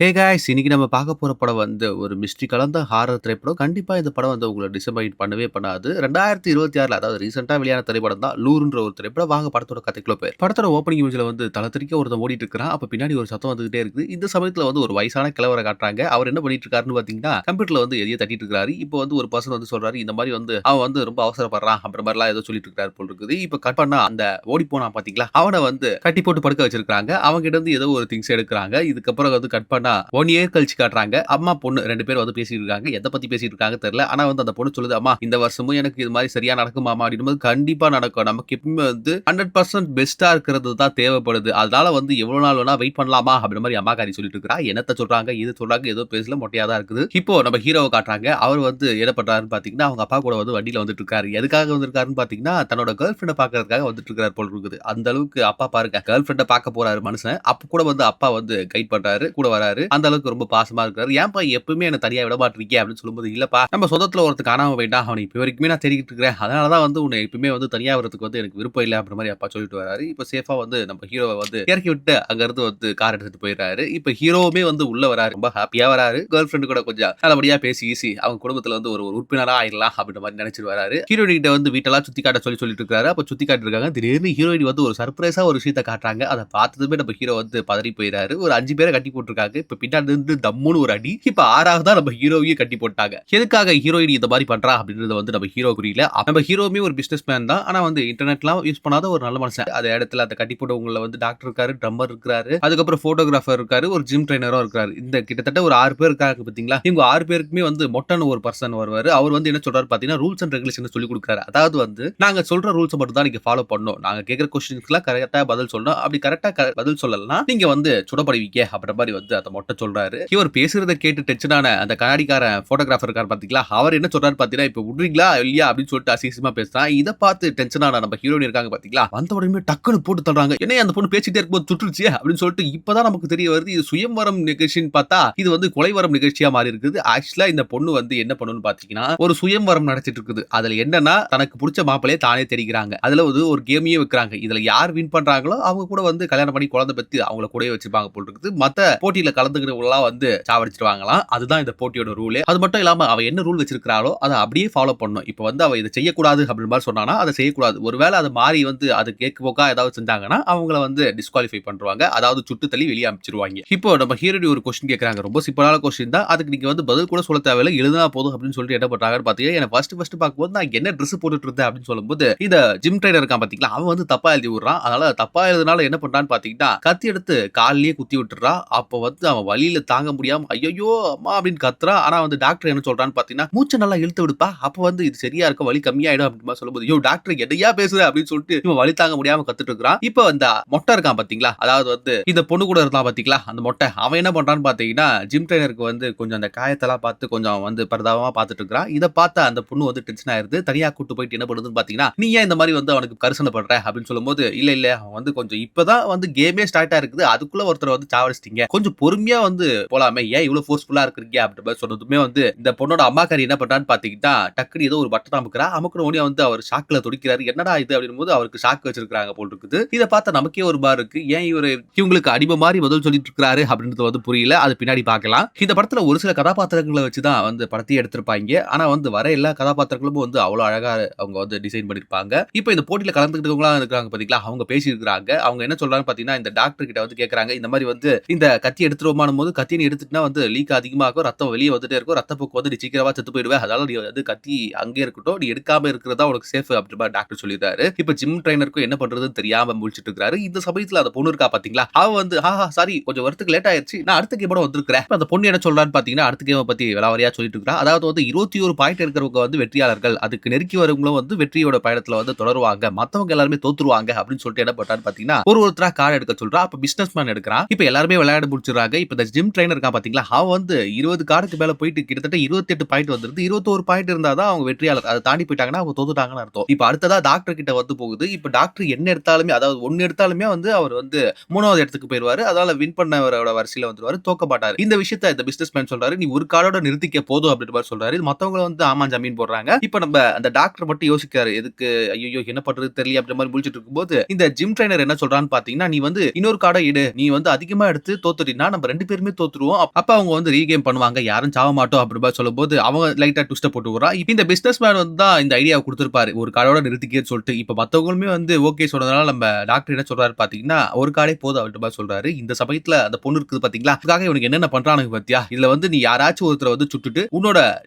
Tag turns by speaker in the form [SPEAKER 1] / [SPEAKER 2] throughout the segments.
[SPEAKER 1] Hey guys! இன்னைக்கு நம்ம பார்க்க போற படம் வந்து ஒரு மிஸ்ட்ரி கலந்த ஹாரர் திரைப்படம். கண்டிப்பா இந்த படம் வந்து உங்கள டிசப்பாயிண்ட் பண்ணவே பண்ணாது. 2026ல அதாவது ரீசென்ட்டா வெளியான திரைப்படம் தான் லூர்ன்ற ஒரு திரைப்படம். வாங்க படத்தோட கதைக்குள்ள போய் படத்தோட ஓப்பனிங் இமேஜ்ல வந்து தல தெறிக்க ஒருத்தன் ஓடிட்டு இருக்கிறான். அப்ப பின்னாடி ஒரு சத்தம் வந்துகிட்டே இருக்குது. இந்த சமயத்துல வந்து ஒரு வயசான கிழவர காட்டுறாங்க. அவர் என்ன பண்ணிட்டு இருக்காருன்னு பார்த்தீங்கன்னா, கம்ப்யூட்டர்ல வந்து எதையோ தட்டிட்டு இருக்காரு. இப்போ வந்து ஒரு பெர்சன் வந்து சொல்றாரு, இந்த மாரி வந்து அவன் வந்து ரொம்ப அவசரப்படுறான். அப்படின்ற மாரிலாம் ஏதோ சொல்லிட்டு இருக்காரு போல இருக்குது. இப்ப கட் பண்ணா அந்த ஓடி போனான் பார்த்தீங்களா? அவன வந்து கட்டி போட்டு படுக்க வச்சிருக்காங்க. அவன்கிட்ட இருந்து ஏதோ ஒரு திங்ஸ் எடுக்குறாங்க. இதுக்கப்புறம் வந்து கட் பண்ணா 1 இயர் கழிச்சு காட்டுறாங்க. அம்மா, பொண்ணு 2 பேரும் வந்து பேசிட்டு இருக்காங்க. எத பத்தி பேசிட்டு இருக்காங்க தெரியல. ஆனா வந்து அந்த பொண்ணு சொல்லுது, "அம்மா இந்த வருஷமும் எனக்கு இது மாரி சரியா நடக்குமாம்மா?" அப்படின்னும்போது, "கண்டிப்பா நடக்கும். நமக்கு எப்பவுமே வந்து 100% பெஸ்ட்டா இருக்கிறது தான் தேவைப்படுது. அதனால வந்து எவ்வளவு நாள் வேணா வெயிட் பண்ணலாமா?" அப்படின்ற மாரி அம்மாக்காரி சொல்லிட்டு இருக்கிறா. என்னத்த சொல்றாங்க, ஏது சொல்றாங்க, ஏதோ பேசல மொட்டையா தான் இருக்குது. இப்போ நம்ம ஹீரோவ காட்டுறாங்க. அவர் வந்து என்ன பண்றாருன்னு பார்த்தீங்கன்னா, அவங்க அப்பா கூட வந்து வண்டியில வந்துட்டு இருக்காரு. எதுக்காக வந்திருக்காருன்னு பார்த்தீங்கன்னா, தன்னோட கேர்ள் ஃபிரெண்ட பார்க்கறதுக்காக வந்துட்டு இருக்காரு போல இருக்குது. அந்த அளவுக்கு அப்பா பாருங்க, கேர்ள் ஃபிரெண்ட பார்க்க போறாரு மனுஷன். அப்ப கூட வந்து அப்பா வந்து கைட் பண்றாரு, கூட வராரு. அந்த அளவுக்கு ரொம்ப பாசமா இருக்காரு. "ஏன்பா எப்பவுமே என்ன தனியா விட மாட்றீங்க?" அப்படின்னு சொல்லும்போது, "இல்லப்பா நம்ம சொந்தத்துல ஒருத்தன் காணாம போயிட்டான். அவன இப்ப வரைக்குமே நான் தேடிக்கிட்டு இருக்கிறேன். அதனால தான் வந்து உன்னை எப்பவுமே வந்து தனியா விடுறதுக்கு வந்து எனக்கு விருப்பம் இல்ல." அப்படின்ற மாரி அப்பா சொல்லிட்டு வராரு. இப்ப சேஃபா வந்து நம்ம ஹீரோவ வந்து இறக்கி விட்டு அங்க இருந்து வந்து கார் எடுத்துட்டு போயிடுறாரு. இப்ப ஹீரோவுமே வந்து உள்ள வராரு. ரொம்ப ஹாப்பியா வராரு. கேர்ள் ஃபிரெண்ட் கூட கொஞ்சம் நல்லபடியா பேசி கீசி அவங்க குடும்பத்துல வந்து ஒரு ஒரு உறுப்பினரா ஆயிடலாம் அப்படின்ற மாரி நினைச்சிட்டு வராரு. ஹீரோயின் கிட்ட வந்து வீட்டெல்லாம் சுத்தி காட்ட சொல்லிட்டு இருக்காரு. அப்ப சுத்தி காட்டிட்டு இருக்காங்க. திடீர்னு ஹீரோயின் வந்து ஒரு சர்ப்ரைஸா ஒரு விஷயத்த காட்டுறாங்க. அத பார்த்ததுமே நம்ம ஹீரோ வந்து பதறி போயிறாரு. ஒரு 5 பேர கட்டி போட்டுருக்காங்க. இப்ப பின்னாடி இருந்து தம்முன்னு ஒரு அடி. இப்ப 6வதா நம்ம ஹீரோவையும் கட்டி போட்டாங்க. எதுக்காக ஹீரோயின் இந்த மாரி பண்றா அப்படின்றது வந்து நம்ம ஹீரோ புரியல. நம்ம ஹீரோவுமே ஒரு பிசினஸ் மேன் தான். ஆனா வந்து இன்டர்நெட்லாம் யூஸ் பண்ணாத ஒரு நல்ல மனுஷன். அதே இடத்துல அந்த கட்டி போட்டவங்கல வந்து டாக்டர் இருக்காரு, ட்ரம்மர் இருக்காரு, அதுக்கப்புறம் போட்டோகிராஃபர் இருக்காரு, ஒரு ஜிம் ட்ரெய்னரும் இருக்காரு. இந்த கிட்டத்தட்ட ஒரு 6 பேர் இருக்காங்க பார்த்தீங்களா? இவங்க 6 பேருக்குமே வந்து மொட்டன்னு ஒரு பர்சன் வருவாரு. அவர் வந்து என்ன சொல்றாரு பார்த்தீங்கன்னா, ரூல்ஸ் அண்ட் ரெகுலேஷன் சொல்லிக் குடுக்குறாரு. அதாவது வந்து நாங்க சொல்ற ரூல்ஸ மட்டும் தான் நீங்க ஃபாலோ பண்ணணும். நாங்க கேட்கிற கொஸ்டின்ஸ்க்குலாம் கரெக்ட்டா பதில் சொல்லணும். அப்படி கரெக்ட்டா பதில் சொல்லலன்னா நீங்க வந்து சுடப்படுவீங்க அப்படின்ற மாரி வந்து அந்த மொட்டை சொல்றாரு. இவர் பேசுறத கேட்டு டென்ஷனான அந்த கண்ணாடிக்காரன் போட்டோகிராஃபர் இருக்காரு பார்த்தீங்களா? அவர் என்ன சொல்றாரு பார்த்தீங்கன்னா, "இப்ப விடுறீங்களா இல்லையா?" அப்படின்னு சொல்லிட்டு அசிங்கமா பேசுறான். இத பார்த்து டென்ஷனான நம்ம ஹீரோயின் இருக்காங்க பார்த்தீங்களா? வந்த உடனே டக்குனு போட்டு தள்ளுறாங்க. "என்னய்யா அந்த பொண்ணு பேசிட்டே இருக்கும்போது சுட்டுருச்சு" அப்படின்னு சொல்லிட்டு இப்பதான் நமக்கு தெரிய வருது. இது சுயம்வரம் நிகழ்ச்சின்னு பார்த்தா, இது வந்து கொலைவரம் நிகழ்ச்சியா மாறி இருக்குது. ஆக்சுவலா இந்த பொண்ணு வந்து என்ன பண்ணும்னு பார்த்தீங்கன்னா, ஒரு சுயம்வரம் நடத்திட்டு இருக்குது. அதுல என்னன்னா, தனக்கு புடிச்ச மாப்பிள்ளைய தானே தேடிக்கிறாங்க. அதுல வந்து ஒரு கேமையே வைக்கிறாங்க. இதுல யார் வின் பண்றாங்களோ, அவங்க கூட வந்து கல்யாணம் பண்ணி குழந்தை பெத்து அவங்கள கூடவே வச்சுப்பாங்க போல இருக்குது. மத்த போட்டியில கலந்துக்கிறவங்கலாம் வந்து சாவடிச்சுருவாங்களாம். அதுதான் இந்த போட்டியோட ரூலே. அது மட்டும் இல்லாம அவ என்ன ரூல் வச்சிருக்கிறாளோ, அத அப்படியே ஃபாலோ பண்ணணும். இப்ப வந்து அவ இத செய்யக்கூடாது அப்படின்ற மாரி சொன்னான்னா, அத செய்யக்கூடாது. ஒருவேள அது மாறி வந்து அது கேக்கு போக்கா ஏதாவது செஞ்சாங்கன்னா, அவங்கள வந்து டிஸ்குவாலிஃபை பண்ருவாங்க. அதாவது சுட்டு தள்ளி வெளிய அனுப்பிச்சுருவாய்ங்க. இப்போ நம்ம ஹீரோயினி ஒரு கொஸ்டின் கேட்கறாங்க. ரொம்ப சிம்பிளான கொஸ்டின் தான். அதுக்கு நீங்க வந்து பதில் கூட சொல்லத் தேவையில்ல. எழுதுனா போதும் அப்படின்னு சொல்லிட்டு என்ன பண்றாங்கன்னு பார்த்தீங்கன்னா, என்ன ஃபர்ஸ்ட் பார்க்கும்போது நான் என்ன டிரெஸ் போட்டுட்டு இருந்தேன் அப்படின்னு சொல்லும்போது, இந்த ஜிம் ட்ரெய்னர் இருக்கான் பார்த்தீங்களா, அவன் வந்து தப்பா எழுதி விடுறான். அதனால தப்பா எழுதுனால என்ன பண்றான்னு பார்த்தீங்கன்னா, கத்தி எடுத்து கால்லயே குத்தி விட்டுறான். அப்போ வந்து அவன் வலியில தாங்க முடியாம, "ஐயய்யோ! அம்மா" அப்படின்னு கத்துறான். ஆனா வந்து டாக்டர் என்ன சொல்றான்னு பார்த்தீங்கன்னா, "மூச்ச நல்லா இழுத்து விடுப்பா. அப்ப வந்து இது சரியா இருக்கும். வலி கம்மியாயிடும்" அப்படின்ற மாரி சொல்லும்போது, "யோவ் டாக்டர் என்னய்யா பேசுற?" அப்படின்னு சொல்லிட்டு இவன் வலி தாங்க முடியாம கத்திட்டு இருக்கிறான். இப்போ அந்த மொட்டை இருக்கான் பார்த்தீங்களா, அதாவது வந்து இந்த பொண்ணு கூட இருந்தான் பார்த்தீங்களா, அந்த மொட்டை. அவன் என்ன பண்றான்னு பார்த்தீங்கன்னா, ஜிம் ட்ரெய்னருக்கு வந்து கொஞ்சம் அந்த காயத்தெல்லாம் பார்த்து கொஞ்சம் வந்து பரிதாபமா பார்த்துட்டு இருக்கிறான். இத பார்த்த அந்த பொண்ணு வந்து டென்ஷன் ஆயிருது. தனியா கூட்டு போயிட்டு என்ன பண்ணுதுன்னு பார்த்தீங்கன்னா, "நீ ஏன் இந்த மாரி வந்து அவனுக்கு கரிசனை பண்ற?" அப்படின்னு சொல்லும்போது, "இல்ல, இல்ல அவன் வந்து கொஞ்சம் இப்பதான் வந்து கேமே ஸ்டார்ட் ஆயிருக்குது. அதுக்குள்ள ஒருத்தர வந்து சாவடிச்சிட்டீங்க. கொஞ்சம் பொறுமையா வந்து போலாமே. ஏன் இவ்ளோ ஃபோர்ஸ்ஃபுல்லா இருக்கிறீங்க?" அப்படின்ற மாரி சொன்னதுமே வந்து இந்த பொண்ணோட அம்மாக்காரி என்ன பண்றான்னு பார்த்தீங்கன்னா, டக்குனு ஏதோ ஒரு பட்டன அமுக்குறா. அமுக்குன உடனே வந்து அவர் ஷாக்ல துடிக்கிறாரு. என்னடா இது அப்படின்னும்போது அவருக்கு ஷாக் வச்சிருக்காங்க போல இருக்குது. இத பார்த்தா நமக்கே ஒரு மாரி இருக்கு. ஏன் இவரு இவங்களுக்கு அடிமை மாரி பதில் சொல்லிட்டு இருக்கிறாரு அப்படின்றது வந்து புரியல. அது பின்னாடி பார்க்கலாம். இந்த படத்துல ஒரு சில கதாபாத்திரங்கள வச்சு தான் வந்து படத்தையே எடுத்திருப்பாய்ங்க. ஆனா வந்து வர எல்லா கதாபாத்திரங்களும் வந்து அவ்வளோ அழகா அவங்க வந்து டிசைன் பண்ணியிருப்பாங்க. இப்ப இந்த போட்டியில கலந்துக்கிட்டவங்கலாம் இருக்காங்க பார்த்தீங்களா, அவங்க பேசியிருக்கிறாங்க. அவங்க என்ன சொல்றாங்கன்னு பார்த்தீங்கன்னா, இந்த டாக்டர் கிட்ட வந்து கேட்கறாங்க. இந்த மாரி வந்து இந்த கத்தி எடுத்துருவோமான்னும்போது, கத்தி நீ எடுத்துட்டனா வந்து லீக் அதிகமாகும். ரத்தம் வெளிய வந்துட்டே இருக்கும். ரத்தப்போக்கு வந்து நீ சீக்கிரமா செத்து போயிடுவ. அதனால நீ வந்து கத்தி அங்கேயே இருக்கட்டும். நீ எடுக்காம இருக்கிறது தான் உனக்கு சேஃப் அப்படின்ற மாரி டாக்டர் சொல்லிடுறாரு. இப்ப ஜிம் ட்ரெய்னருக்கும் என்ன பண்றதுன்னு தெரியாம முழிச்சுட்டு இருக்காரு. இந்த சமயத்துல அந்த பொண்ணு இருக்கா பார்த்தீங்களா, அவ வந்து சாரி கொஞ்சம் வரதுக்கு லேட் ஆயிருச்சு. நான் அடுத்த கேமோட வந்திருக்கிறேன். இப்ப அந்த பொண்ணு என்ன சொல்றான்னு பார்த்தீங்கன்னா, அடுத்த கேம பத்தி விலாவாரியா சொல்லிட்டு இருக்கா. அதாவது வந்து 21 பாயிண்ட் இருக்கிறவங்க வந்து வெற்றியாளர்கள். அதுக்கு நெருக்கி வரவங்களும் வந்து வெற்றியோட பயணத்துல வந்து தொடருவாங்க. மத்தவங்க எல்லாருமே தோத்துருவாங்க அப்படின்னு சொல்லிட்டு என்ன பண்றான்னு பார்த்தீங்கன்னா, ஒருத்தரா கார்ட் எடுக்க சொல்றா. அப்ப பிசினஸ் மேன் எடுக்குறான். இப்ப எல்லாருமே விளையாட முடிச்சுடுறாங்க. இப்ப இந்த ஜிம் ட்ரெய்னர் இருக்கான் பார்த்தீங்களா, அவன் வந்து 20 கார்டுக்கு மேல போயிட்டு கிட்டத்தட்ட 28 பாயிண்ட் வந்துருது. 21 பாயிண்ட் இருந்தா தான் அவங்க வெற்றியாளர். அத தாண்டி போயிட்டாங்கன்னா அவங்க தோத்துட்டாங்கன்னு அர்த்தம். இப்ப அடுத்ததா டாக்டர் கிட்ட வந்து போகுது. இப்ப டாக்டர் என்ன எடுத்தாலுமே அதாவது 1 எடுத்தாலுமே வந்து அவர் வந்து 3வது இடத்துக்கு போயிருவாரு. அதனால வின் பண்ணவரோட வரிசையில வந்துருவாரு. தோக்க மாட்டாரு. இந்த விஷயத்த இந்த பிசினஸ் மேன் சொல்றாரு. "நீ ஒரு கார்டோட நிறுத்திக்க போதும்" அப்படின்ற மாரி சொல்றாரு. மத்தவங்க வந்து ஆமா ஜமீன் போடுறாங்க. இப்ப நம்ம அந்த டாக்டர் மட்டும் யோசிக்கிறாரு. எதுக்கு ஐய்யயோ என்ன பண்றது தெரியல அப்படின்ற மாரி முழிச்சிட்டு இருக்கும்போது, இந்த ஜிம் ட்ரெய்னர் என்ன சொல்றான்னு பார்த்தீங்கன்னா, "நீ வந்து இன்னொரு கார்ட எடு. நீ வந்து அதிகமா எடுத்து தோத்துட்டீன்னா நம்ம நம்ம 2 பேருமே தோத்துருவோம். அப்ப அவங்க வந்து ரீகெயின் பண்ணுவாங்க. யாரும் சாவ மாட்டோம் அப்படி மாரி சொல்லும்போது, அவங்க லைட்டா ட்விஸ்ட்ட போட்டு விடுறான். இப்ப இந்த பிசினஸ் மேன் வந்து தான் இந்த ஐடியாவ குடுத்திருப்பாரு. ஒரு கார்டோட நிறுத்திக்கன்னு சொல்லிட்டு. இப்ப மத்தவங்களுமே வந்து ஓகே சொன்னதுனால நம்ம டாக்டர் என்ன சொல்றாரு பார்த்தீங்கன்னா, ஒரு கார்டே போதும் அப்படின்ற மாரி சொல்றாரு. இந்த சமயத்துல அந்த பொண்ணு இருக்குது பார்த்தீங்களா? அதுக்காக இவனுக்கு என்னென்ன பண்றானுங்க பாத்தியா? இதுல வந்து நீ யாராச்சும் ஒருத்தர வந்து சுட்டுட்டு,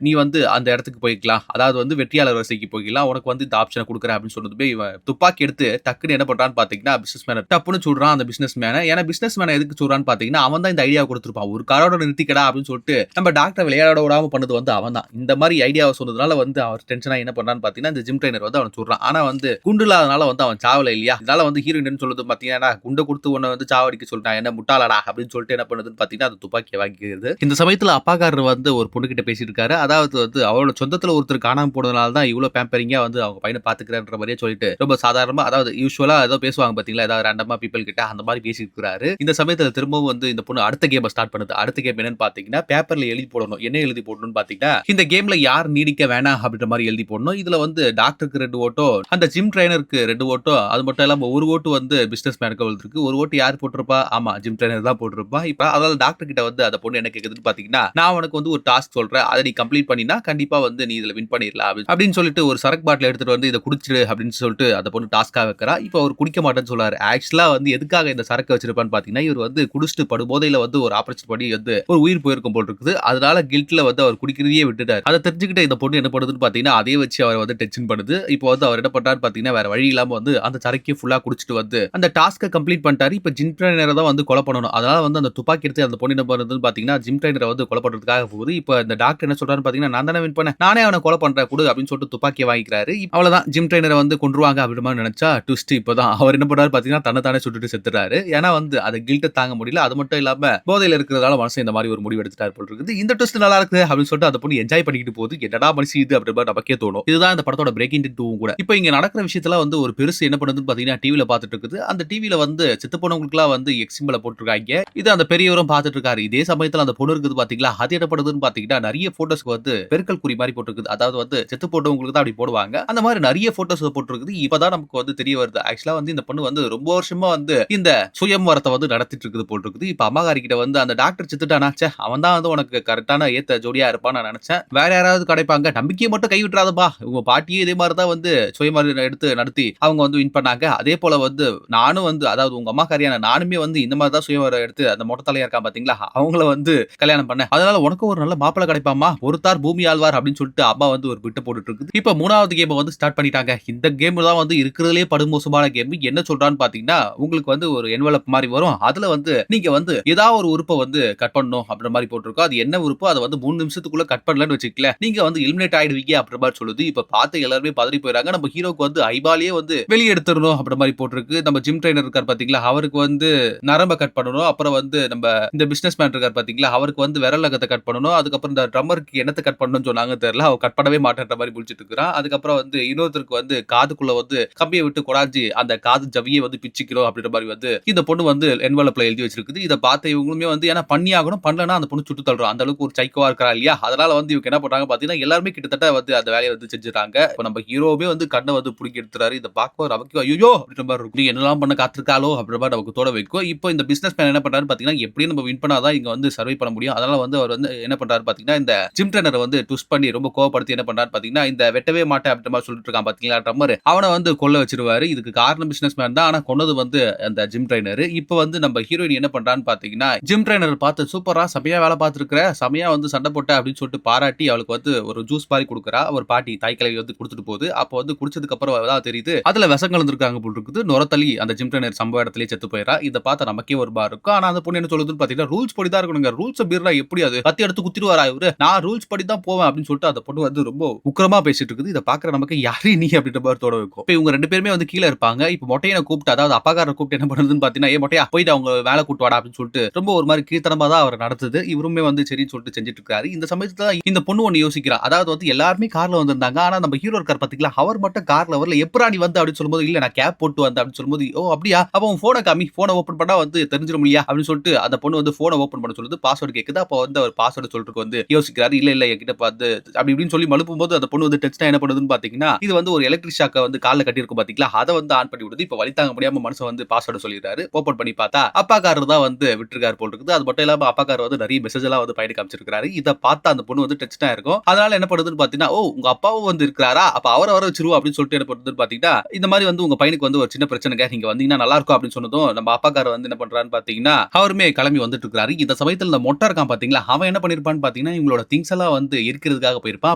[SPEAKER 1] நீ வந்து அந்த இடத்துக்கு போய்க்கலாம். அதாவது வந்து வெற்றியாளர் வரிசைக்கு போய்க்கலாம். உனக்கு வந்து இந்த ஆப்ஷன குடுக்குறேன் அப்படின்னு சொன்னதுமே, இவன் துப்பாக்கி எடுத்து டக்குன்னு என்ன பண்றான்னு பார்த்தீங்கன்னா, பிசினஸ் மேன டப்புன்னு சுடுறான் அந்த பிசினஸ் மேன. ஏன்னா பிசினஸ் மேன எதுக்கு சுடுறான்னு பார்த்தீங்கன்னா, அவன் தான் இந்த ஐடியாவ குடுத்திருப்பான். ஒரு காரோட நிறுத்திக்கடா அப்படின்னு சொல்லிட்டு, நம்ம டாக்டர விளையாட விடாம பண்ணது வந்து அவன் தான். இந்த மாரி ஐடியாவ சொன்னதுனால வந்து அவர் டென்ஷன் ஆயி என்ன பண்றான்னு பார்த்தீங்கன்னா, இந்த ஜிம் ட்ரெய்னர் வந்து அவன சுடுறான். ஆனா வந்து குண்டு இல்லாதனால வந்து அவன் சாவல இல்லையா? இதனால வந்து ஹீரோயின் என்ன சொல்லுது பார்த்தீங்கன்னா, குண்ட குடுத்து உன்ன வந்து சாவடிக்க சொல்லிட்டான். என்ன முட்டாளடா அப்படின்னு சொல்லிட்டு என்ன பண்ணுதுன்னு பார்த்தீங்கன்னா, அந்த துப்பாக்கிய வாங்கிக்கிறது. இந்த சமயத்துல அப்பாக்காரர் வந்து ஒரு பொண்ணுகிட்ட பேசிட்டு இருக்காரு. அதாவது வந்து அவரோட சொந்தத்துல ஒருத்தர் காணாம போனதுனால தான் இவ்ளோ பேம்பரிங்கா வந்து அவங்க பையன பாத்துக்கிறார்ன்ற மாரியே சொல்லிட்டு, ரொம்ப சாதாரணமா அதாவது யூசுவலா ஏதோ பேசுவாங்க பாத்தீங்களா? ஏதாவது ரேண்டமா பீப்பிள் கிட்ட அந்த மாரி பேசிட்டு இருக்கிறாரு. இந்த சமயத்துல திரும்பவும் வந்து இந்த பொண்ணு அடுத்த கேம ஸ்டார்ட் பண்ணுது. அடுத்த கேம் என்னன்னு பாத்தீங்கன்னா, பேப்பர்ல எழுதி போடணும். என்ன எழுதி போடணும்னு பாத்தீங்கன்னா, இந்த கேம்ல யார் நீடிக்க வேணாம் அப்படின்ற மாரி எழுதி போடணும். இதுல வந்து டாக்டருக்கு 2 ஓட்டும், அந்த ஜிம் ட்ரெய்னருக்கு 2 ஓட்டும், அது மட்டும் இல்லாம 1 ஓட்டு வந்து பிசினஸ் மேனுக்கு விழுந்திருக்கு. 1 ஓட்டு யார் போட்டிருப்பா? ஆமா, ஜிம் ட்ரெய்னர் தான் போட்டிருப்பா. இப்ப அதனால டாக்டர் கிட்ட வந்து அந்த பொண்ணு என்ன கேக்குதுன்னு பாத்தீங்கன்னா, நான் உனக்கு வந்து ஒரு டாஸ்க் சொல்றேன். அத நீ கம்ப்ளீட் பண்ணினா கண்டிப்பா வந்து நீ இதுல வின் பண்ணிரலாம் அப்படின்னு சொல்லிட்டு ஒரு சரக்கு பாட்டில் எடுத்துட்டு வந்து இத குடிச்சிடு அப்படின்னு சொல்லிட்டு அந்த பொண்ணு டாஸ்க்கா வைக்கிறா. இப்ப அவர் குடிக்க மாட்டேன்னு சொல்றாரு. ஆக்சுவலா வந்து எதுக்காக இந்த சரக்கு வச்சிருப்பான்னு பாத்தீங்கன்னா, இவர் வந்து குடிச்சிட்டு படுபோதையில வந்து ஒரு ஆபரேஷன் பண்ணி வந்து ஒரு உயிர் போயிருக்கும் போல இருக்குது. அதனால கில்ட்ல வந்து அவர் குடிக்கிறதையே விட்டுட்டாரு. அத தெரிஞ்சுக்கிட்ட இந்த பொண்ணு என்ன பண்ணுதுன்னு பாத்தீங்கன்னா, அதே வச்சு அவர வந்து டென்ஷன் பண்ணுது. இப்போ வந்து அவர் என்ன பண்றாருன்னு பாத்தீங்கன்னா, வேற வழி இல்லாம வந்து அந்த சரக்கையும் ஃபுல்லா குடிச்சிட்டு வந்து அந்த டாஸ்க்க கம்ப்ளீட் பண்ணிட்டாரு. இப்ப ஜிம் ட்ரெய்னர தான் வந்து கொலை பண்ணணும். அதனால வந்து அந்த துப்பாக்கி எடுத்து அந்த பொண்ணு என்ன பண்ணுதுன்னு பாத்தீங்கன்னா, ஜிம் ட்ரெய்னர வந்து கொலை பண்றதுக்காக போகுது. இப்ப இந்த டாக்டர் என்ன சொல்றாருன்னு பாத்தீங்கன்னா, நான் தானே வின் பண்ணேன். நானே அவன கொலை பண்றேன் குடு அப்படின்னு சொல்லிட்டு துப்பாக்கிய வாங்கிக்கிறாரு. அவ்வளவுதான் ஜிம் ட்ரெய்னர வந்து கொன்றுவாங்க அப்படின்ற மாரி நெனச்சா ட்விஸ்ட் இப்பதான். அவர் என்ன பண்றாரு பாத்தீங்கன்னா, தன்ன தானே சுட்டுட்டு செத்துறாரு. ஏன்னா வந்து அந்த கில்ட்ட தாங்க முடியல. அது மட்டும் இல்லாம போதையில இருக்கிறதால மனுஷன் இந்த மாரி ஒரு முடிவு எடுத்துட்டாரு போல இருக்குது. இந்த ட்விஸ்ட் நல்லா இருக்குது அப்படின்னு சொல்லிட்டு அந்த பொண்ணு என்ஜாய் பண்ணிக்கிட்டு போகுது. என்னடா மனுஷன் இது அப்படின்ற மாரி நமக்கே தோணும். இதுதான் இந்த படத்தோட பிரேக்கிங் இன்டு 2 கூட. இப்ப இங்க நடக்கிற விஷயத்துல வந்து ஒரு பெருசு என்ன பண்ணுதுன்னு பாத்தீங்கன்னா, டிவில பாத்துட்டு இருக்குது. அந்த டிவில வந்து செத்து போனவங்களுக்குலாம் வந்து எக்ஸ் சிம்பல போட்டுருக்காங்க. இது அந்த பெரியவரும் பாத்துட்டு இருக்காரு. இதே சமயத்துல அந்த பொண்ணு இருக்குது பாத்தீங்களா, அது என்ன பண்ணுதுன்னு பாத்தீங்கன்னா, நெறைய போட்டோஸ்க்கு வந்து பெருக்கல் குறி மாரி போட்டுருக்குது. அதாவது வந்து செத்து போட்டவங்களுக்கு தான் அப்படி போடுவாங்க. அந்த மாரி நெறைய போட்டோஸ் போட்டுருக்குது. இப்பதான் நமக்கு வந்து தெரிய வருது. ஆக்சுவலா வந்து இந்த பொண்ணு வந்து ரொம்ப வருஷமா வந்து இந்த சுயம்வரத்த வந்து நடத்திட்டு இருக்குது போல இருக்குது. இப்ப அம்மாகாரி கிட்ட வந்து அந்த டாக்டர் செத்துட்டானா, ச்சே அவன் தான் வந்து உனக்கு கரெக்ட்டான ஏத்த ஜோடியா இருப்பான்னு நான் நெனச்சேன். வேற யாராவது கிடைப்பாங்க. நம்பிக்கைய மட்டும் கை விட்டுறாதப்பா. உங்க பாட்டியும் இதே மாரி தான் வந்து சுயமரியாதை எடுத்து நடத்தி அவங்க வந்து வின் பண்ணாங்க. அதே போல வந்து நானும் வந்து அதாவது உங்க அம்மாக்காரியான நானுமே வந்து இந்த மாரி தான் சுயமரியாதை எடுத்து அந்த மொட்டை தலையா இருக்கான் பாத்தீங்களா, அவங்கள வந்து கல்யாணம் பண்ணேன். அதனால உனக்கும் ஒரு நல்ல மாப்பிள்ளை கிடைப்பாம்மா. ஒருத்தார் பூமி ஆழ்வார் அப்படின்னு சொல்லிட்டு அம்மா வந்து ஒரு பிட்ட போட்டுட்டு இருக்குது. இப்ப 3வது கேம வந்து ஸ்டார்ட் பண்ணிட்டாங்க. இந்த கேம் தான் வந்து இருக்கிறதுலயே படுமோசமான கேம். என்ன சொல்றான்னு பாத்தீங்கன்னா, உங்களுக்கு வந்து ஒரு என்வலப் மாரி வரும். அதுல வந்து நீங்க வந்து ஏதாவது ஒரு உறுப்ப வந்து கட் பண்ணணும் அப்படின்ற மாரி போட்டுருக்கோம். அது என்ன உறுப்போ அத வந்து 3 நிமிஷத்துக்குள்ள கட் பண்ணலன்னு வச்சுக்கல, நீங்க வந்து எலிமினேட் ஆயிடுவீங்க அப்படின்ற மாரி சொல்லுது. இப்ப பார்த்து எல்லாருமே பதறி போயிறாங்க. நம்ம ஹீரோக்கு வந்து ஐபாலயே வந்து வெளிய எடுத்துறணும் அப்படின்ற மாரி போட்டுருக்கு. நம்ம ஜிம் ட்ரெய்னர் இருக்கார் பாத்தீங்களா, அவருக்கு வந்து நரம்ப கட் பண்ணணும். அப்புறம் வந்து நம்ம இந்த பிசினஸ் மேன் இருக்கார் பாத்தீங்களா, அவருக்கு வந்து விரல் நகத்த கட் பண்ணணும். அதுக்கப்புறம் இந்த ட்ரம்மருக்கு என்னத்த கட் பண்ணணும்னு சொன்னாங்க தெரியல. அவ கட் பண்ணவே மாட்டேன்ற மாரி முழிச்சிட்டு இருக்கிறான். அதுக்கப்புறம் வந்து இன்னொருத்தருக்கு வந்து காதுக்குள்ள வந்து கம்பிய விட்டு கொடாஞ்சி அந்த காது ஜவ்விய வந்து பிச்சுக்கிறோம் அப்படின்ற மாரி வந்து இந்த பொண்ணு வந்து என்வலப்ல எழுதி வச்சிருக்குது. இத பார்த்த இவங்களுமே வந்து ஏன்னா பண்ணி ஆகணும். பண்ணலனா அந்த பொண்ணு சுட்டு தள்ளுறோம். அந்த அளவுக்கு ஒரு சைக்கோவா இருக்கா இல்லையா? அதனால வந்து இவங்க என்ன பண்றாங்க பாத்தீங்கன்னா, எல்லாருமே கிட்டத்தட்ட வந்து அந்த வேலைய வந்து செஞ்சுட்டாங்க. இப்ப நம்ம ஹீரோவே வந்து கண்ண வந்து புடுங்கி எடுத்துறாரு. இத பார்க்க நமக்கு ஐய்யயோ! அப்படின்ற மாரி இருக்கும். நீ என்னலாம் பண்ண காத்திருக்காளோ அப்படின்ற மாரி நமக்கு தோண வைக்கும். இப்போ இந்த பிசினஸ் மேன் என்ன பண்றாருன்னு பாத்தீங்கன்னா, எப்படியும் நம்ம வின் பண்ணா தான் இங்க வந்து சர்வை பண்ண முடியும். அதனால வந்து அவர் வந்து என்ன பண்றாரு பாத்தீங்கன்னா, இந்த ஜிம் ட்ரெய்னர வந்து ட்விஸ்ட் பண்ணி ரொம்ப கோவப்படுத்தி என்ன பண்றாரு பாத்தீங்கன்னா, இந்த வெட்டவே மாட்டேன் அப்படின்ற மாரி சொல்லிட்டு இருக்கான் பாத்தீங்களா ட்ரம்மர். அவன வந்து கொல்ல வச்சிருவாரு. இதுக்கு காரணம் பிசினஸ் மேன் தான். ஆனா கொன்னது வந்து அந்த ஜிம் ட்ரெய்னர். இப்ப வந்து நம்ம ஹீரோயின் என்ன பண்றான்னு பாத்தீங்கன்னா, ஜிம் ட்ரெய்னர் பார்த்து சூப்பரா செமையா வேலை பார்த்திருக்கிற, செமையா வந்து சண்டை போட்ட அப்படின்னு சொல்லிட்டு பாராட்டி அவளுக்கு வந்து ஒரு ஜூஸ் மாரி குடுக்குறா. ஒரு பாட்டி தாய் கிழவி வந்து குடுத்துட்டு போகுது. அப்போ வந்து குடிச்சதுக்கு அப்புறம் தான் தெரியுது. அதுல விஷம் கலந்திருக்காங்க போல இருக்குது. நுரத்தள்ளி அந்த ஜிம் ட்ரெய்னர் சம்பவ இடத்திலேயே செத்து போயிறா. இத பார்த்தா நமக்கே ஒரு மாரி இருக்கும். ஆனா அந்த பொண்ணு என்ன சொல்லுதுன்னு பாத்தீங்கன்னா, ரூல்ஸ் படி தான் இருக்கணுங்க. ரூல்ஸ மீறினா எப்படி அது? கத்தி எடுத்து குத்திடுவாரா இவரு? நான் ரூல்ஸ் படி தான் போவேன் அப்படின்னு சொல்லிட்டு அந்த பொண்ணு வந்து ரொம்ப உக்கிரமா பேசிட்டு இருக்குது. இத பார்க்குற நமக்கு யாரு நீ அப்படின்ற மாரி தோண வைக்கும். இப்ப இவங்க 2 பேருமே வந்து கீழ இருப்பாங்க. இப்ப மொட்டையன கூப்பிட்டு அதாவது அப்பாக்காரர கூப்பிட்டு என்ன பண்ணுதுன்னு பாத்தீங்கன்னா, "ஏய் மொட்டையா போயிட்டு அவங்க வேல கூட்டு வாடா" அப்படின்னு சொல்லிட்டு ரொம்ப ஒரு மாரி கீழ்த்தனமா தான் அவர நடத்துது. இவருமே வந்து சரின்னு சொல்லிட்டு செஞ்சுட்டு இருக்காரு. இந்த சமயத்துல இந்த பொண்ணு ஒண்ணு யோசிக்கிறா. அதாவது வந்து எல்லாருமே கார்ல வந்திருந்தாங்க. ஆனா நம்ம ஹீரோ இருக்கார் பாத்தீங்களா, அவர் மட்டும் கார்ல வரல. எப்புட்றா நீ வந்த அப்படின்னு சொல்லும்போது, "இல்ல நான் கேப் போட்டு வந்தேன்" அப்படின்னு சொல்லும்போது, "ஓ அப்படியா? அப்ப உன் போன காமி. போன ஓப்பன் பண்ணா வந்து தெரிஞ்சிரும் இல்லையா?" அப்படின்னு சொல்லிட்டு அந்த பொண்ணு வந்து போன ஓப்பன் பண்ண சொல்லுது. பாஸ்வேர்ட் கேக்குது. அப்ப வந்து அவர் பாஸ்வேர்ட் சொல்றதுக்கு வந்து யோசிக்கிறாரு. "இல்ல இல்ல என்கிட்ட வந்து" அப்படி இப்படின்னு சொல்லி மழுப்பும்போது அந்த பொண்ணு வந்து டென்ஷனா என்ன பண்ணுதுன்னு பாத்தீங்கன்னா, இது வந்து ஒரு எலக்ட்ரிக் ஷாக்க வந்து கால்ல கட்டியிருக்கும் பாத்தீங்களா, அத வந்து ஆன் பண்ணி விடுது. இப்ப வலி தாங்க முடியாம மனுஷன் வந்து பாஸ்வேர்ட் சொல்லிடுறாரு. ஓப்பன் பண்ணி பார்த்தா அப்பாக்காரர் தான் வந்து விட்டுருக்காரு சொல்லியிருக்காரு போல இருக்குது. அது மட்டும் இல்லாம அப்பாக்காரர் வந்து நிறைய மெசேஜ் எல்லாம் வந்து பையனுக்கு அனுப்பிச்சிருக்காரு. இத பார்த்து அந்த பொண்ணு வந்து டென்ஷன் ஆயிருக்கும். அதனால என்ன பண்ணுதுன்னு பாத்தீங்கன்னா, ஓ உங்க அப்பாவும் வந்து இருக்கிறாரா, அப்ப அவரை வர வச்சிருவோம் அப்படின்னு சொல்லிட்டு என்ன பண்ணுதுன்னு பாத்தீங்கன்னா, இந்த மாதிரி வந்து உங்க பையனுக்கு வந்து ஒரு சின்ன பிரச்சனைங்க, நீங்க வந்தீங்கன்னா நல்லா இருக்கும் அப்படின்னு சொன்னதும் நம்ம அப்பாக்காரர் வந்து என்ன பண்றாருன்னு பாத்தீங்கன்னா, அவருமே கிளம்பி வந்துட்டு இருக்காரு. இந்த சமயத்துல இந்த மொட்டை இருக்கான் பாத்தீங்களா, அவன் என்ன பண்ணிருப்பான்னு பாத்தீங்கன்னா, இவங்களோட திங்ஸ் எல்லாம் வந்து எரிக்கிறதுக்காக போயிருப்பான்.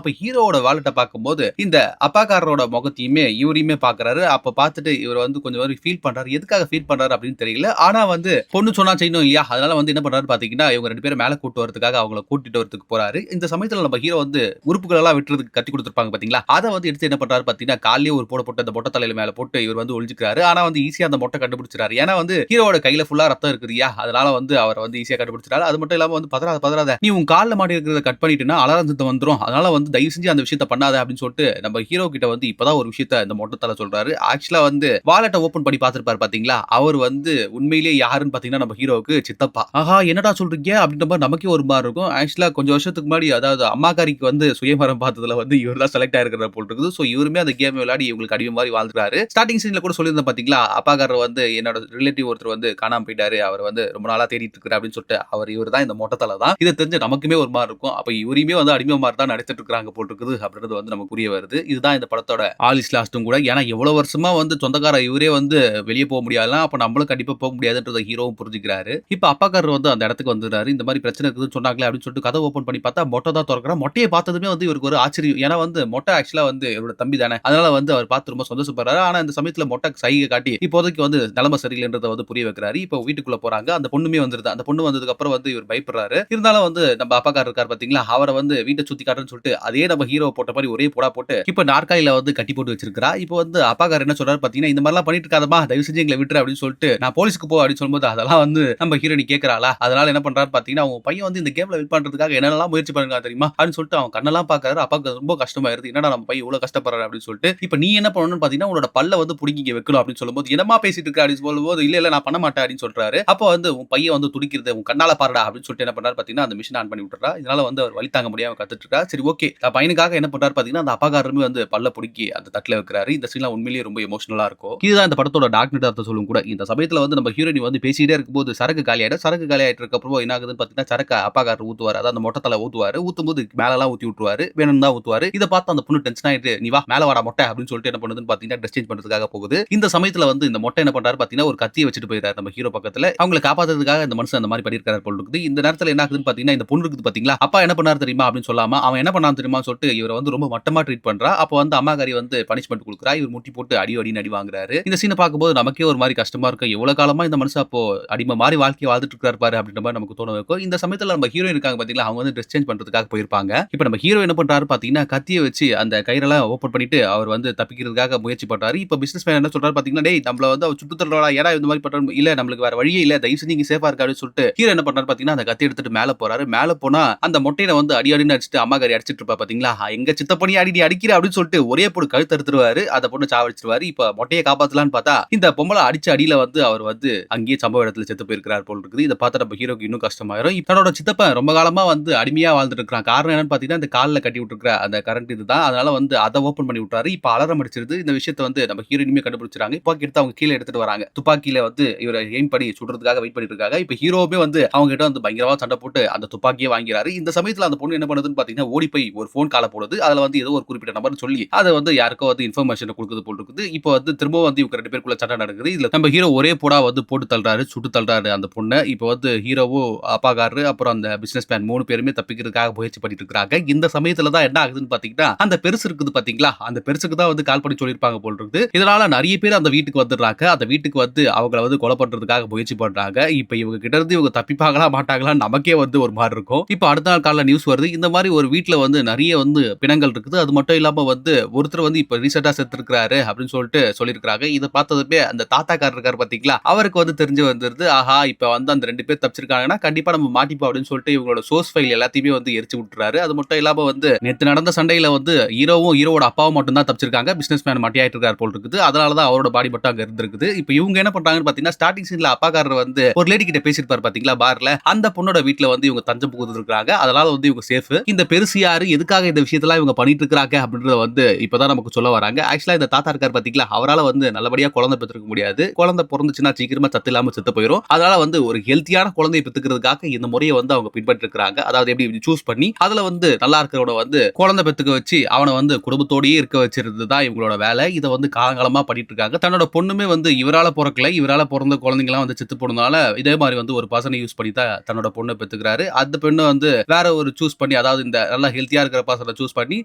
[SPEAKER 1] அப்ப ஹீரோவோட வாலெட்ட பார்க்கும்போது இந்த அப்பாக்காரரோட முகத்தையுமே இவரையுமே பாக்குறாரு. அப்ப பார்த்துட்டு இவர் வந்து கொஞ்சம் ஃபீல் பண்றாரு. எதுக்காக ஃபீல் பண்றாரு அப்படின்னு தெரியல. ஆனா வந்து பொண்ணு சொன்னா செய்யணும் இல்லையா, அதனால வந்து என்ன பண்றாரு பாத்தீங்கன்னா, இவங்க 2 பேரும் மேல கூட்டு வரதுக்காக அவங்கள கூட்டிட்டு வரதுக்கு போறாரு. இந்த சமயத்துல நம்ம ஹீரோ வந்து உறுப்புகள் எல்லாம் வெட்டுறதுக்கு கத்தி கொடுத்திருப்பாங்க பாத்தீங்களா, அத வந்து எடுத்து என்ன பண்றாரு பாத்தீங்கன்னா, கால்லயே ஒரு போட்டு அந்த மொட்டை தலையில மேல போட்டு இவர் வந்து ஒளிஞ்சுக்கிறாரு. ஆனா வந்து ஈஸியா அந்த மொட்டை கண்டுபிடிச்சிறாரு. ஏன்னா வந்து ஹீரோவோட கையில ஃபுல்லா ரத்தம் இருக்குதுயா, அதனால வந்து அவர் வந்து ஈஸியா கண்டுபிடிச்சிட்டாரு. அது மட்டும் இல்லாம வந்து பதறாத நீ உன் கால்ல மாட்டி இருக்கிறத கட் பண்ணிட்டேன்னா அலாரம் சத்தம் வந்துரும், அதனால வந்து தயவு செஞ்சு அந்த விஷயத்தை பண்ணாத அப்படின்னு சொல்லிட்டு நம்ம ஹீரோ கிட்ட வந்து இப்பதான் ஒரு விஷயத்த இந்த மொட்டை தலை சொல்றாரு. ஆக்சுவலா வந்து வாலெட்ட ஓபன் பண்ணி பார்த்திருப்பாரு பாத்தீங்களா, அவர் வந்து உண்மையிலேயே யாருன்னு பாத்தீங்கன்னா நம்ம ஹீரோவுக்கு சித்தப்பா. ஆஹா என்னடா சொல்றீங்க அப்படின்ற மாதிரி நமக்கே ஒரு மாதிரி இருக்கும். ஆக்சுவலா கொஞ்சம் வருஷத்துக்கு முன்னாடி அதாவது அம்மாக்காரிக்கு வந்து சுயமரம் பார்த்ததுல வந்து இவர் தான் செலக்ட் ஆயிருக்கிற போல் இருக்குது. சோ இவருமே அந்த கேம் விளையாடி இவங்களுக்கு அடிமை மாதிரி வாழ்ந்துறாரு. ஸ்டார்டிங் சீன்ல கூட சொல்லியிருந்தேன் பாத்தீங்களா, அப்பாக்காரர் வந்து என்னோட ரிலேட்டிவ் ஒருத்தர் வந்து காணாம போயிட்டாரு, அவர் வந்து ரொம்ப நாளா தேடிட்டு இருக்காரு அப்படின்னு சொல்லிட்டு இவர் தான் இந்த மொட்டை தலை தான். இதை தெரிஞ்சு நமக்குமே ஒரு மாதிரி இருக்கும். அப்ப இவரையுமே வந்து அடிமை மாதிரி தான் நடத்திட்டு இருக்காங்க போல் இருக்குது அப்படின்றது வந்து நமக்கு புரிய வருது. இதுதான் இந்த படத்தோட ஆல் இஸ் லாஸ்ட்டும் கூட. ஏன்னா எவ்வளவு வருஷமா வந்து சொந்தக்கார இவரே வந்து வெளியே போக முடியாதுலாம், அப்ப நம்மளும் கண்டிப்பா போக முடியாதுன்றத ஹீரோவும் புரிஞ்சுக்கிறாரு. இப்ப அப்பாக்காரர் வந்து அந்த இடத்துக்கு வந்துறாரு. இந்த மாதிரி பிரச்சனை இருக்குதுன்னு சொன்னாங்களே அப்படின்னு சொல்லிட்டு கதை ஓபன் பண்ணி பார்த்தா மொட்டை தான் திறக்கிறான். மொட்டையை பார்த்ததுமே வந்து இவருக்கு ஒரு ஆச்சரியம். ஏன்னா வந்து மொட்டை ஆக்சுவலா வந்து இவரோட தம்பி தானே, அதனால வந்து அவர் பார்த்து ரொம்ப சந்தோஷப்படுறாரு. ஆனா இந்த சமயத்துல மொட்டை சைகை காட்டி இப்போதைக்கு வந்து நிலைமை சரியில்லைன்றத வந்து புரிய வைக்கிறாரு. இப்போ வீட்டுக்குள்ள போறாங்க. அந்த பொண்ணுமே வந்துருது. அந்த பொண்ணு வந்ததுக்கு அப்புறம் வந்து இவர் பயப்படுறாரு. இருந்தாலும் வந்து நம்ம அப்பாக்காரர் இருக்கார் பாத்தீங்களா, அவரை வந்து வீட்டை சுத்தி காட்டுன்னு சொல்லிட்டு அதே நம்ம ஹீரோ போட்ட மாதிரி ஒரே போடா போட்டு இப்ப நாற்காலியில வந்து கட்டி போட்டு வச்சிருக்கா. இப்போ வந்து அப்பாக்காரர் என்ன சொல்றாரு பாத்தீங்கன்னா, இந்த மாதிரிலாம் பண்ணிட்டு இருக்காதமா, தயவு செஞ்சு எங்களை விட்டுரு அப்படின்னு சொல்லிட்டு நான் போலீஸ்க்கு போ அப்படின்னு சொல்லும்போது அதெல்லாம் வந்து நம்ம ஹீரோனி கேட்கறாளா, அதனால என்ன பண்றாரு பாத்தீங்கன்னா, அவங்க பையன் வந்து இந்த கேம்ல வின் பண்றதுக்காக என்னெல்லாம் முயற்சி பண்ணுங்க தெரியுமா அப்படின்னு சொல்லிட்டு அவன் கண்ணெல்லாம் பாக்குறாரு. அப்பாக்கு ரொம்ப கஷ்டமாயிருது. என்னடா நம்ம பையன் இவ்வளவு கஷ்டப்படுறாரு அப்படின்னு சொல்லிட்டு, இப்ப நீ என்ன பண்ணணும்னு பாத்தீங்கன்னா, உன்னோட பல்ல வந்து புடிங்கி இங்க வைக்கணும் அப்படின்னு சொல்லும்போது, என்னமா பேசிட்டு இருக்க அப்படின்னு சொல்லும்போது, இல்ல இல்ல நான் பண்ண மாட்டேன் அப்படின்னு சொல்றாரு. அப்போ வந்து உன் பையன் வந்து துடிக்கிறது உன் கண்ணால பாருடா அப்படின்னு சொல்லிட்டு என்ன பண்றாரு பாத்தீங்கன்னா, அந்த மிஷின் ஆன் பண்ணி விட்டுறா. இதனால வந்து அவர் வலி தாங்க முடியாம கத்துட்டு இருக்கா. சரி ஓகே, பையனுக்காக என்ன பண்றாரு பாத்தீங்கன்னா, அந்த அப்பாக்காரருமே வந்து பல்ல புடிக்கி அந்த தட்டுல வைக்கிறாரு. இந்த சீன்லாம் உண்மையிலேயே ரொம்ப எமோஷனலா இருக்கும். இதுதான் இந்த படத்தோட டார்க் நெட் அர்த்தம் சொல்லும் கூட. இந்த சமயத்துல வந்து நம்ம ஹீரோயினி வந்து பேசிட்டே இருக்கும்போது சரக்கு காலியாயிடும். சரக்கு காலியாயிட்டு இருக்க அப்புறம் என்ன ஆகுதுன்னு பாத்தீங்கன்னா, சரக்கு அப்பாக்காரர் ஊத்துவாரு. அதாவது அந்த மொட்டை தலை ஊத்துவாரு. ஊத்தும்போது மேலலாம் ஊத்தி விட்டுருவாரு. வேணும்னு தான் ஊத்துவாரு. இத பார்த்து அந்த பொண்ணு டென்ஷன் ஆயிட்டு, நீ வா மேல வாடா மொட்டை அப்படின்னு சொல்லிட்டு என்ன பண்ணுதுன்னு பாத்தீங்கன்னா, ட்ரெஸ் சேஞ்ச் பண்றதுக்காக போகுது. இந்த சமயத்துல வந்து இந்த மொட்டை என்ன பண்றாரு பாத்தீங்கன்னா, ஒரு கத்தியை வச்சுட்டு போயிறாரு நம்ம ஹீரோ பக்கத்துல. அவங்களை காப்பாத்துறதுக்காக இந்த மனுஷன் அந்த மாதிரி பண்ணிருக்காரு போல இருக்குது. இந்த நேரத்துல என்ன ஆகுதுன்னு பாத்தீங்கன்னா, இந்த பொண்ணு இருக்குது பாத்தீங்களா, அப்பா என்ன பண்ணாரு தெரியுமா அப்படின்னு சொல்லாம அவன் என்ன பண்ணான்னு தெரியுமான்னு சொல்லிட்டு இவரை வந்து ரொம்ப மட்டமா ட்ரீட் பண்றா. அப்போ வந்து அம்மாக்காரி வந்து பனிஷ்மெண்ட் கொடுக்குறா. இவர் முட்டி போட்டு அடின்னு அடி வாங்குறாரு. இந்த சீனை பார்க்கும்போது நமக்கே ஒரு மாதிரி கஷ்டமா இருக்கும். எவ்வளவு காலமா இந்த மனுஷன் அப்போ அடிமை மாதிரி வாழ்க்கையை வாழ்ந்துட்டு இருக்காரு பாரு அப்படின்ற மாதிரி நமக்கு தோண வைக்கும். இந்த சமயத்துல நம்ம ஹீரோயின் இருக்காங்க பாத்தீங்களா, அவங்க வந்து ட்ரெஸ் சேஞ்ச் பண்றதுக்காக போயிருப்பாங்க. இப்போ நம்ம ஹீரோ என்ன பண்றாரு பாத்தீங்கன்னா, கத்தியை வச்சு அந்த கயிறெல்லாம் ஓபன் பண்ணிட்டு அவர் வந்து தப்பிக்கிறதுக்காக முயற்சி பண்றாரு. இப்போ பிசினஸ் மேன் என்ன சொல்றாரு பாத்தீங்கன்னா, டேய் நம்மள வந்து அவர் சுட்டு தள்ளுறா, ஏடா இந்த மாதிரி பண்றாரு, இல்ல நம்மளுக்கு வேற வழியே இல்ல, தயவு செஞ்சு நீங்க சேஃபா இருக்க அப்படின்னு சொல்லிட்டு ஹீரோ என்ன பண்றாரு பாத்தீங்கன்னா, அந்த கத்தி எடுத்துட்டு மேல போறாரு. மேல போனா அந்த மொட்டையில வந்து அடின்னு அடிச்சுட்டு அம்மாக்காரி அடிச்சிட்டு இருப்பா பாத்தீங்களா, எங்க சித்தப்பனி அடி நீ அடிக்கிற அப்படின்னு சொல்லிட்டு ஒரே போடு கழுத்து அறுத்துருவாரு. அந்த பொண்ணு சாவடிச்சிருவாரு. இப்ப மொட்டையை காப்பாத்தலான்னு பார்த்தா இந்த பொம்பளை அடிச்ச அடியில வந்து அவர் வந்து அங்கேயே சம்பவ இடத்துல செத்து போயிருக்கிறார் போல் இருக்குது. இதை பார்த்து நம்ம ஹீரோக்கு இன்னும் கஷ்டமாயிரும். தன்னோட சித்தப்பன் ரொம்ப காலமா வந்து அடிமையா வாழ்ந்துட்டு இருக்கான். காரணம் என்னன்னு பாத்தீங்கன்னா, இந்த கால்ல கட்டி விட்டுருக்கிற அந்த கரண்ட் இதுதான். அதனால வந்து அதை ஓபன் பண்ணி விட்டாரு. இப்ப அலாரம் அடிச்சிருது. இந்த விஷயத்தை வந்து நம்ம ஹீரோயினுமே கண்டுபிடிச்சிருக்காங்க. துப்பாக்கி எடுத்து அவங்க கீழே எடுத்துட்டு வராங்க. துப்பாக்கியில வந்து இவரை எய்ம் பண்ணி சுடுறதுக்காக வெயிட் பண்ணிட்டு இருக்காங்க. இப்ப ஹீரோவே வந்து அவங்க கிட்ட வந்து பயங்கரமா சண்டை போட்டு அந்த துப்பாக்கியே வாங்கிறாரு. இந்த சமயத்துல அந்த பொண்ணு என்ன பண்ணுதுன்னு பாத்தீங்கன்னா, ஓடி போய் ஒரு போன் கால போடுது. அதுல வந்து ஏதோ ஒரு குறிப்பிட்ட நபர்னு சொல்லி அதை வந்து யாருக்கோ வந்து இன்ஃபர்மேஷன் கொடுக்குது போல் இருக்குது. இப்போ வந்து திரும்பவும் வந்து இவங்க 2 பேருக்குள்ள சண்டை நடக்குது. இதுல நம்ம ஹீரோ ஒரே போடா வந்து போட்டு தள்ளுறாரு, சுட்டு தள்ளுறாரு அந்த பொண்ணை. இப்போ வந்து ஹீரோவும் அப்பாக்காரரு அப்புறம் அந்த பிசினஸ் மேன் 3 பேருமே தப்பிக்கிறதுக்காக முயற்சி பண்ணிட்டு இருக்காங்க. இந்த சமயத்துல தான் என்ன ஆகுதுன்னு பாத்தீங்கன்னா, அந்த பெருசு இருக்குது பாத்தீங்களா, அந்த பெருசுக்கு தான் வந்து கால் பண்ணி சொல்லிருப்பாங்க போல் இருக்குது. இதனால நிறைய பேர் அந்த வீட்டுக்கு வந்துடுறாங்க. அந்த வீட்டுக்கு வந்து அவங்கள வந்து கொலை பண்றதுக்காக முயற்சி பண்றாங்க. இப்போ இவங்க கிட்ட இருந்து இவங்க தப்பிப்பாங்களா மாட்டாங்களா நமக்கே வந்து ஒரு மாதிரி இருக்கும். இப்போ அடுத்த நாள் காலைல நியூஸ் வருது. இந்த மாதிரி ஒரு வீட்டுல வந்து நிறைய வந்து பிணங்கள் இருக்குது. அது மட்டும் இல்லாம வந்து ஒருத்தர் வந்து இப்ப ரீசெண்டா செத்து இருக்காரு அப்படின்னு சொல்லிட்டு சொல்லிருக்காங்க. இதை பார்த்ததுமே அந்த தாத்தாக்காரர் இருக்காரு பாத்தீங்களா, அவருக்கு வந்து தெரிஞ்சு வந்துருது. ஆஹா இப்ப வந்து அந்த 2 பேர் தப்பிச்சிருக்காங்கன்னா கண்டிப்பா நம்ம மாட்டிப்போம் அப்படின்னு சொல்லிட்டு இவங்களோட சோர்ஸ் ஃபைல் எல்லாத்தையுமே வந்து எரிச்சு விட்டுறாரு. அது மட்டும் இல்லாம வந்து நேத்து நடந்த சண்டையில வந்து ஹீரோவோட அப்பாவும் மட்டும் தான் தப்பிச்சிருக்காங்க. பிசினஸ் மேன் மாட்டியாயிட்டு இருக்காரு போல் இருக்குது. அதனாலதான் அவரோட பாடி மட்டும் அங்க இருந்திருக்குது. இப்ப இவங்க என்ன பண்றாங்கன்னு பாத்தீங்கன்னா, ஸ்டார்டிங் சீன்ல அப்பாக்காரர் வந்து ஒரு லேடி கிட்ட பேசிருப்பாரு பாத்தீங்களா பார்ல, அந்த பொண்ணோட வீட்டுல வந்து இவங்க தஞ்சம் புகுந்து இருக்காங்க. அதனால வந்து இவங்க சேஃப். இந்த பெருசு யாரு, எதுக்காக இந்த விஷயத்தெல்லாம் இவங்க பண்ணிட்டு இருக்காங்க அப்படின்றத வந்து இப்பதான் நமக்கு சொல்ல வராங்க. ஆக்சுவலா இந்த தாத்தா இருக்காரு பாத்தீங்களா, அவரால வந்து நல்லபடியா குழந்தை பெற்றுக்க முடியாது. குழந்தை பிறந்துச்சுன்னா சீக்கிரமா சத்து இல்லாம செத்து போயிடும். அதனால வந்து ஒரு ஹெல்த்தியான குழந்தையை பெத்துக்கிறதுக்காக இந்த முறையை வந்து அவங்க பின்பற்றி இருக்காங்க. அதாவது எப்படி சூஸ் பண்ணி அதுல வந்து நல்லா இருக்கிறவன வந்து குழந்தை பெத்துக்க வச்சு அவனை வந்து குடும்பத்தோடயே இருக்க வச்சிருந்தது தான் இவங்களோட வேலை. இதை வந்து காலங்காலமா பண்ணிட்டு இருக்காங்க. தன்னோட பொண்ணுமே வந்து இவரால பிறக்கல, இவரால பிறந்த குழந்தைங்கலாம் வந்து செத்து போனதுனால இதே மாதிரி வந்து ஒரு பர்சனை யூஸ் பண்ணி தான் தன்னோட பொண்ணை பெத்துக்கிறாரு. அந்த பெண்ணை வந்து வேற ஒரு சூஸ் பண்ணி, அதாவது இந்த நல்லா ஹெல்த்தியா இருக்கிற பர்சனை சூஸ் பண்ணி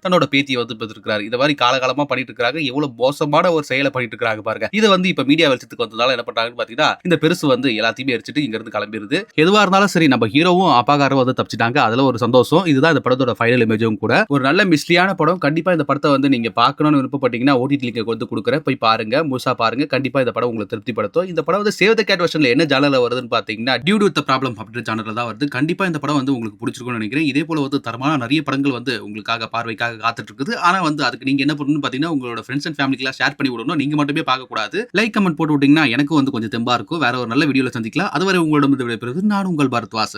[SPEAKER 1] தன்னோட பேத்தியை வந்து பெற்றிருக்காரு. இந்த மாதிரி காலகாலமா பண்ணிட்டு இருக்காங்க. எவ்வளவு மோசமான ஒரு செயலை பண்ணிட்டு இருக்காங்க பாருங்க. இது வந்து இப்ப மீடியா வெளிச்சத்துக்கு வந்ததால என்ன பண்றாங்கன்னு பாத்தீங்கன்னா, இந்த பெருசு வந்து எல்லாத்தையுமே எரிச்சிட்டு இங்க இருந்து கிளம்பிடுது. எதுவா இருந்தாலும் சரி, நம்ம ஹீரோவும் அப்பாக்காரரும் வந்து தப்பிச்சிட்டாங்க. அதுல ஒரு சந்தோஷம். இதுதான் இந்த படத்தோட ஃபைனல் இமேஜும் கூட. ஒரு நல்ல மிஸ்ட்ரியான படம். கண்டிப்பா இந்த படத்தை வந்து நீங்க பார்க்கணும்னு விருப்பப்பட்டீங்கன்னா ஓடிடி லிங்க் வந்து கொடுக்குறேன். போய் பாருங்க, முழுசா பாருங்க. கண்டிப்பா இந்த படம் உங்களை திருப்திப்படுத்தும். இந்த படம் வந்து சேவ் த கேட் வெர்ஷன்ல என்ன ஜானர்ல வருதுன்னு பாத்தீங்கன்னா, டியூட் வித் தி ப்ராப்ளம் அப்படின்ற ஜானர்ல தான் வருது. கண்டிப்பா இந்த படம் வந்து உங்களுக்கு பிடிச்சிருக்கும்னு நினைக்கிறேன். இதே போல வந்து தரமான நிறைய படங்கள் வந்து உங்களுக்காக பார்வைக்காக காத்துட்டு இருக்குது. ஆனா வந்து அதுக்கு நீங்க என்ன பண்ணணும்னு பாத்தீங்கன்னா, உங்களோட ஃப்ரெண்ட்ஸ் அண்ட் ஃபேமிலிக்கு ஷேர் பண்ணி விடணும். நீங்க மட்டுமே பார்க்க கூடாது. லைக் கமெண்ட் போட்டு விட்டீங்கன்னா எனக்கும் வந்து கொஞ்சம் தெம்பா இருக்கும். வேற ஒரு நல்ல வீடியோல சந்திக்கலாம். அதுவரை உங்களிடம் விடைபெறுவது நான் உங்கள் பாரத்வாசன்.